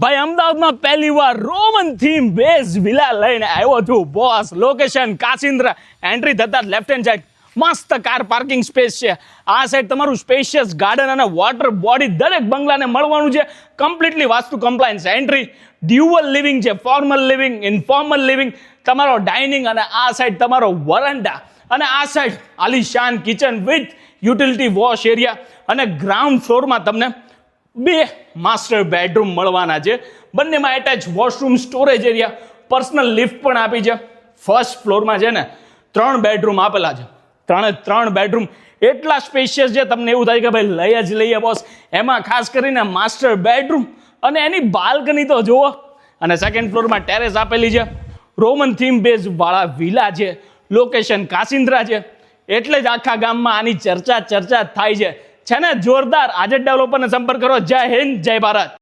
ભાઈ અમદાવાદમાં પહેલી વાર રોમન થીમ બેઝ વિલા લઈને આવ્યો છું બોસ. લોકેશન કાચિંદ્રા. એન્ટ્રી થતા લેફ્ટ હેન્ડ સાઈડ મસ્ત કાર પાર્કિંગ સ્પેસ છે. આ સાઈડ તમારું સ્પેશિયસ ગાર્ડન અને વોટર બોડી દરેક બંગલાને મળવાનું છે. Completely vastu compliance entry. Dual living છે, ફોર્મલ લિવિંગ, ઇન્ફોર્મલ લિવિંગ, તમારો ડાઇનિંગ અને આ સાઈડ તમારો વરંડા અને આ સાઈડ આલિશાન kitchen with utility wash area અને ગ્રાઉન્ડ ફ્લોરમાં તમને 2 માસ્ટર બેડરૂમ મળવાના છે. બંનેમાં attach washroom, storage area, personal lift પણ આપી છે. ફર્સ્ટ ફ્લોરમાં છે ને 3 બેડરૂમ આપેલા છે. 3 બેડરૂમ એટલા સ્પેશિયસ છે તમને એવું થાય કે ભાઈ લઈ જ લઈએ બોસ. એમાં ખાસ કરીને માસ્ટર બેડરૂમ અને એની બાલ્કની તો જુઓ. અને સેકન્ડ ફ્લોરમાં ટેરેસ આપેલી છે. રોમન થીમ બેઝ વાળા વિલા છે. લોકેશન કાચિંદ્રા છે એટલે જ આખા ગામમાં આની ચર્ચા થાય છે ને જોરદાર. આજે ડેવલપરને સંપર્ક કરો. જય હિન્દ, જય ભારત.